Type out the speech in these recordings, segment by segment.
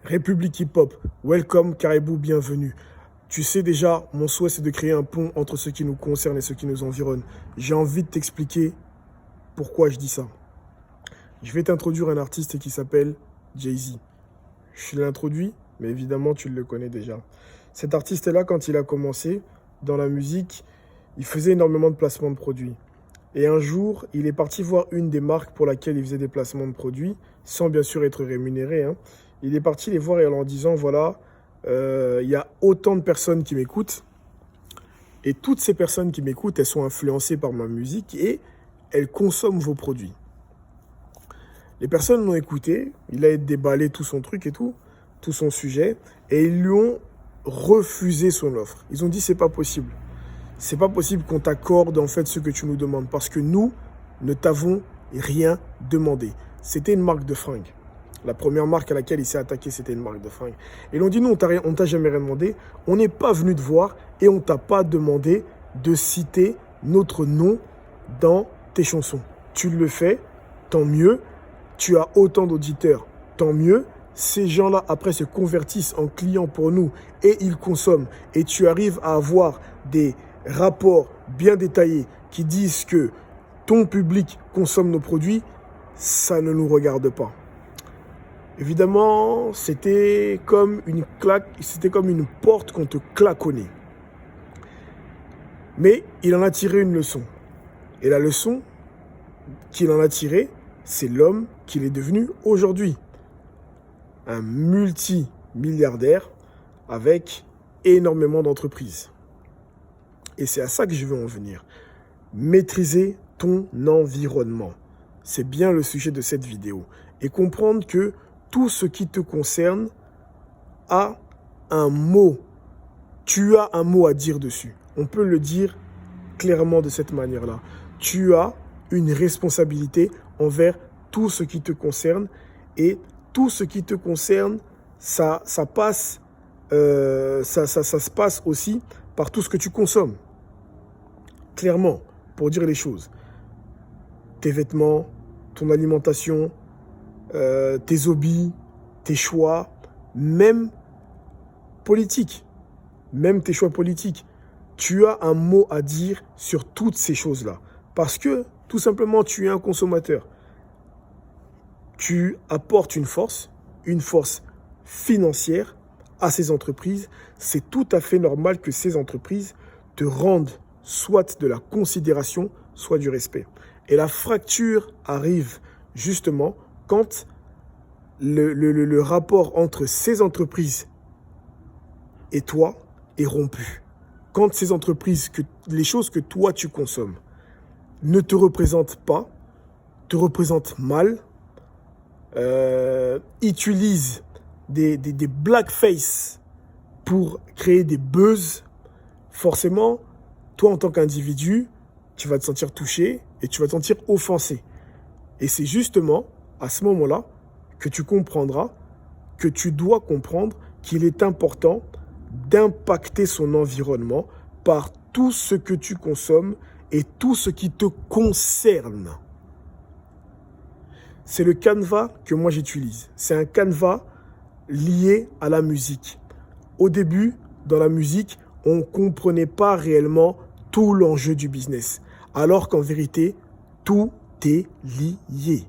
République Hip-Hop, welcome, Caribou, bienvenue. Tu sais déjà, mon souhait c'est de créer un pont entre ce qui nous concerne et ce qui nous environne. J'ai envie de t'expliquer pourquoi je dis ça. Je vais t'introduire un artiste qui s'appelle Jay-Z. Je l'ai introduit, mais évidemment tu le connais déjà. Cet artiste-là, quand il a commencé dans la musique, il faisait énormément de placements de produits. Et un jour, il est parti voir une des marques pour laquelle il faisait des placements de produits, sans bien sûr être rémunéré. Il est parti les voir et en leur disant, voilà, il y a autant de personnes qui m'écoutent. Et toutes ces personnes qui m'écoutent, elles sont influencées par ma musique et elles consomment vos produits. Les personnes l'ont écouté, il a déballé tout son truc et tout son sujet, et ils lui ont refusé son offre. Ils ont dit, c'est pas possible. C'est pas possible qu'on t'accorde en fait ce que tu nous demandes parce que nous ne t'avons rien demandé. C'était une marque de fringues. La première marque à laquelle il s'est attaqué, c'était une marque de fringues. Et ils ont dit, nous, on t'a jamais rien demandé. On n'est pas venu te voir et on t'a pas demandé de citer notre nom dans tes chansons. Tu le fais, tant mieux. Tu as autant d'auditeurs, tant mieux. Ces gens-là, après, se convertissent en clients pour nous et ils consomment. Et tu arrives à avoir des rapports bien détaillés qui disent que ton public consomme nos produits, ça ne nous regarde pas. Évidemment, c'était comme une claque, c'était comme une porte qu'on te claquonnait. Mais il en a tiré une leçon. Et la leçon qu'il en a tirée, c'est l'homme qu'il est devenu aujourd'hui. Un multimilliardaire avec énormément d'entreprises. Et c'est à ça que je veux en venir. Maîtriser ton environnement. C'est bien le sujet de cette vidéo. Et comprendre que tout ce qui te concerne a un mot. Tu as un mot à dire dessus. On peut le dire clairement de cette manière-là. Tu as une responsabilité envers tout ce qui te concerne. Et tout ce qui te concerne, ça se passe aussi par tout ce que tu consommes. Clairement, pour dire les choses. Tes vêtements, ton alimentation, tes hobbies, tes choix, même politique, même tes choix politiques. Tu as un mot à dire sur toutes ces choses-là. Parce que, tout simplement, tu es un consommateur. Tu apportes une force financière à ces entreprises. C'est tout à fait normal que ces entreprises te rendent soit de la considération, soit du respect. Et la fracture arrive justement quand le rapport entre ces entreprises et toi est rompu. Quand ces entreprises, les choses que toi tu consommes, ne te représentent pas, te représentent mal, utilisent des blackface pour créer des buzz, forcément, toi, en tant qu'individu, tu vas te sentir touché et tu vas te sentir offensé. Et c'est justement à ce moment-là que tu comprendras, que tu dois comprendre qu'il est important d'impacter son environnement par tout ce que tu consommes et tout ce qui te concerne. C'est le canevas que moi j'utilise. C'est un canevas lié à la musique. Au début, dans la musique, on ne comprenait pas réellement tout l'enjeu du business. Alors qu'en vérité, tout est lié.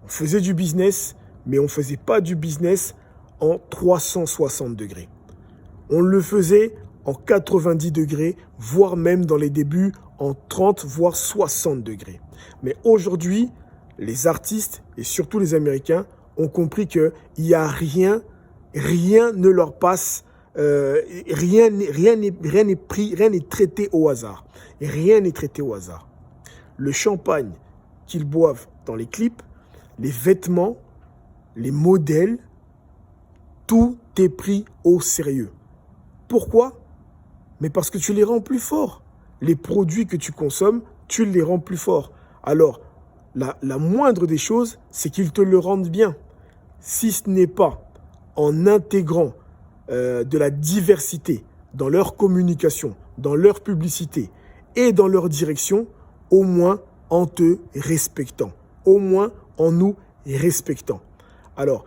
On faisait du business, mais on ne faisait pas du business en 360 degrés. On le faisait en 90 degrés, voire même dans les débuts en 30, voire 60 degrés. Mais aujourd'hui, les artistes et surtout les Américains ont compris qu'il n'y a rien ne leur passe. Rien n'est traité au hasard. Rien n'est traité au hasard. Le champagne qu'ils boivent dans les clips, les vêtements, les modèles, tout est pris au sérieux. Pourquoi? Mais parce que tu les rends plus forts. Les produits que tu consommes, tu les rends plus forts. Alors, la moindre des choses, c'est qu'ils te le rendent bien. Si ce n'est pas en intégrant de la diversité dans leur communication, dans leur publicité et dans leur direction, au moins en te respectant, au moins en nous respectant. Alors,